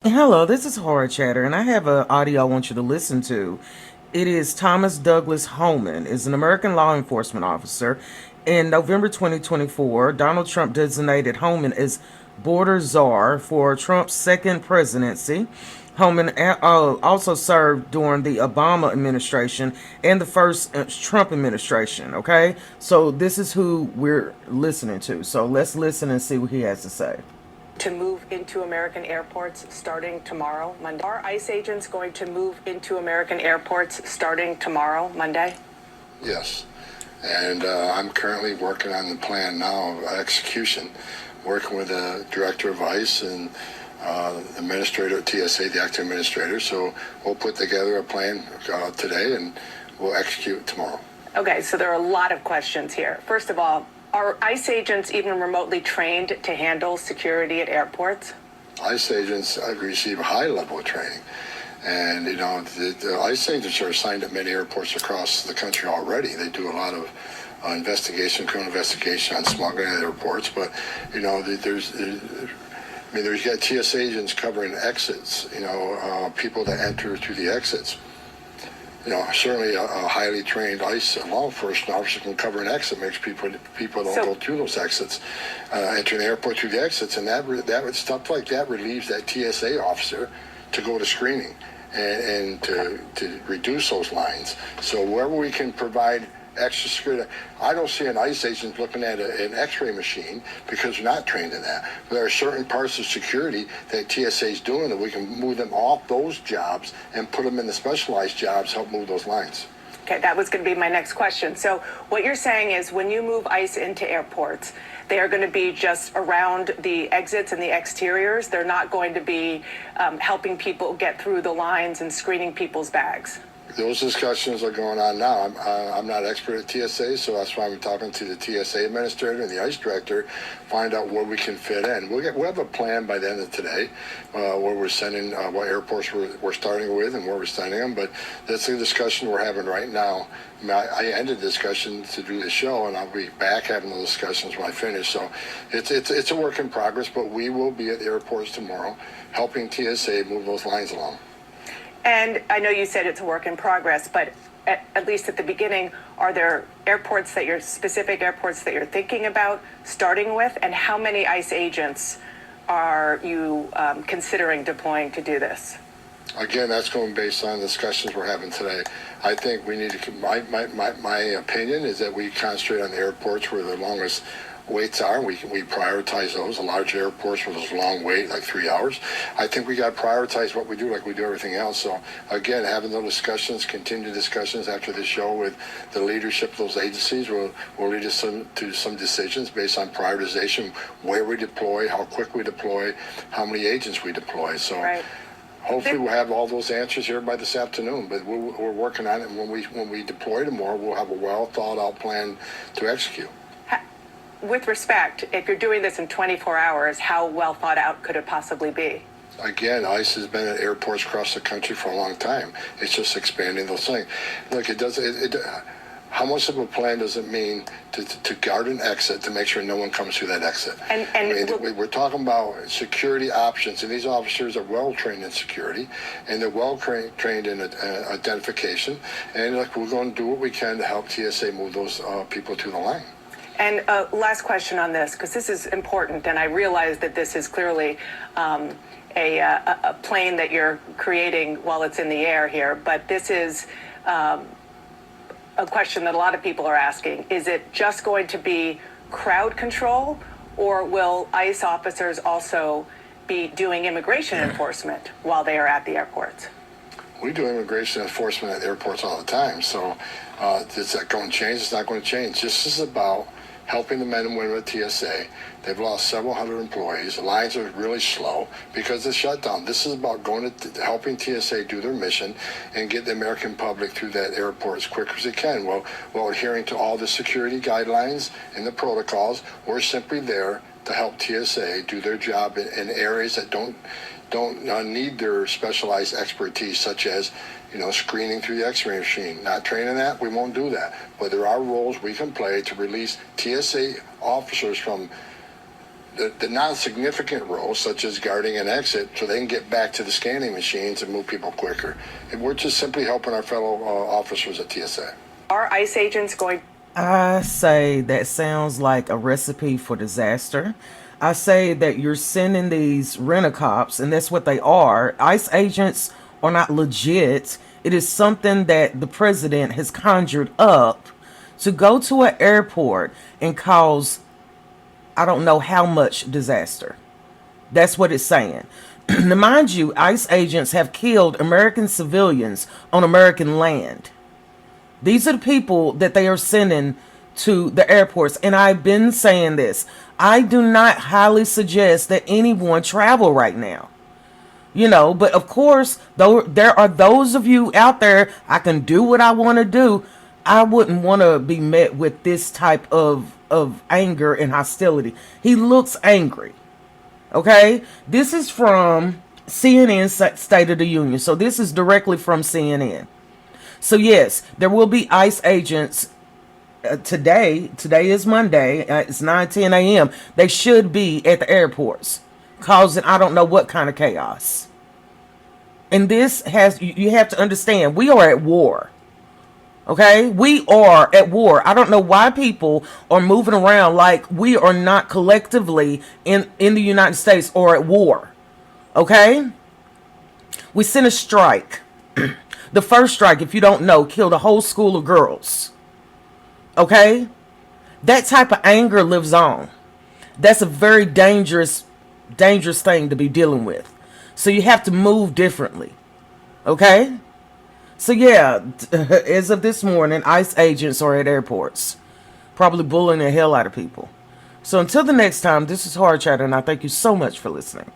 Hello, this is Horror Chatter, and I have an audio I want you to listen to. It is Thomas Douglas Holman, is an American law enforcement officer. In November 2024, Donald Trump designated Holman as border czar for Trump's second presidency. Holman also served during the Obama administration and the first Trump administration. Okay, so this is who we're listening to. So let's listen and see what he has to say. To move into American airports starting tomorrow, Monday. Are ICE agents going to move into American airports starting tomorrow, Monday? Yes. And I'm currently working on the plan now of execution, working with the director of ICE and administrator at TSA, the acting administrator. So we'll put together a plan today and we'll execute tomorrow. Okay, so there are a lot of questions here. First of all, are ICE agents even remotely trained to handle security at airports? ICE agents receive a high level of training. And, the ICE agents are assigned at many airports across the country already. They do a lot of criminal investigation on smuggling at airports. But, there's got TSA agents covering exits, people that enter through the exits. Certainly a highly trained ICE law enforcement officer can cover an exit, makes people don't go through those exits, entering the airport through the exits, and that stuff like that relieves that TSA officer to go to screening and to reduce those lines. So wherever we can provide extra security, I don't see an ICE agent looking at an X-ray machine because they're not trained in that. But there are certain parts of security that TSA is doing that we can move them off those jobs and put them in the specialized jobs, help move those lines. Okay, that was going to be my next question. So what you're saying is when you move ICE into airports, they are going to be just around the exits and the exteriors. They're not going to be helping people get through the lines and screening people's bags. Those discussions are going on now. I'm not expert at TSA, so that's why I'm talking to the TSA administrator and the ICE director, find out where we can fit in. We'll have a plan by the end of today where we're sending what airports we're starting with and where we're sending them. But that's the discussion we're having right now. I ended the discussion to do the show, and I'll be back having those discussions when I finish. So it's a work in progress, but we will be at the airports tomorrow helping TSA move those lines along. And I know you said it's a work in progress, but at least at the beginning, are there specific airports that you're thinking about starting with? And how many ICE agents are you considering deploying to do this? Again, that's going based on discussions we're having today. I think we need to, my opinion is that we concentrate on the airports where the longest waits are. We prioritize those. The large airports where there's a long wait, like 3 hours. I think we got to prioritize what we do like we do everything else. So again, having those discussions, continued discussions after the show with the leadership of those agencies will lead us to some decisions based on prioritization, where we deploy, how quick we deploy, how many agents we deploy. So. Right. Hopefully we'll have all those answers here by this afternoon, but we're working on it. And when we deploy tomorrow, we'll have a well thought out plan to execute. With respect, if you're doing this in 24 hours, how well thought out could it possibly be? Again, ICE has been at airports across the country for a long time. It's just expanding those things. Look, how much of a plan does it mean to guard an exit to make sure no one comes through that exit? We're talking about security options, and these officers are well trained in security, and they're well trained in identification. And look, we're going to do what we can to help TSA move those people to the line. And last question on this, because this is important, and I realize that this is clearly a plane that you're creating while it's in the air here, but this is a question that a lot of people are asking. Is it just going to be crowd control, or will ICE officers also be doing immigration enforcement while they are at the airports? We do immigration enforcement at airports all the time, so is that going to change? It's not going to change. This is about helping the men and women at TSA. They've lost several hundred employees. The lines are really slow because of the shutdown. This is about helping TSA do their mission and get the American public through that airport as quick as they can. While adhering to all the security guidelines and the protocols, we're simply there to help TSA do their job in areas that don't need their specialized expertise, such as screening through the X-ray machine. Not training that, we won't do that. But there are roles we can play to release TSA officers from the non-significant roles, such as guarding an exit, so they can get back to the scanning machines and move people quicker. And we're just simply helping our fellow officers at TSA. Are ICE agents going? I say that sounds like a recipe for disaster. I say that you're sending these rent-a-cops, and that's what they are. ICE agents are not legit. It is something that the president has conjured up to go to an airport and cause, I don't know how much disaster. That's what it's saying. Now, mind you, ICE agents have killed American civilians on American land. These are the people that they are sending to the airports. And I've been saying this. I do not highly suggest that anyone travel right now. You know, but of course, though, there are those of you out there, I can do what I want to do. I wouldn't want to be met with this type of anger and hostility. He looks angry. Okay? This is from CNN State of the Union. So this is directly from CNN. So yes, there will be ICE agents today. Today is Monday. It's 9:10 a.m. They should be at the airports, causing I don't know what kind of chaos. And this has, you have to understand, we are at war. Okay? We are at war. I don't know why people are moving around like we are not collectively in the United States or at war. Okay? We sent a strike. The first strike, if you don't know, killed a whole school of girls. Okay? That type of anger lives on. That's a very dangerous thing to be dealing with. So you have to move differently. Okay? So yeah, as of this morning, ICE agents are at airports, probably bullying the hell out of people. So until the next time, this is Hard Chatter, and I thank you so much for listening.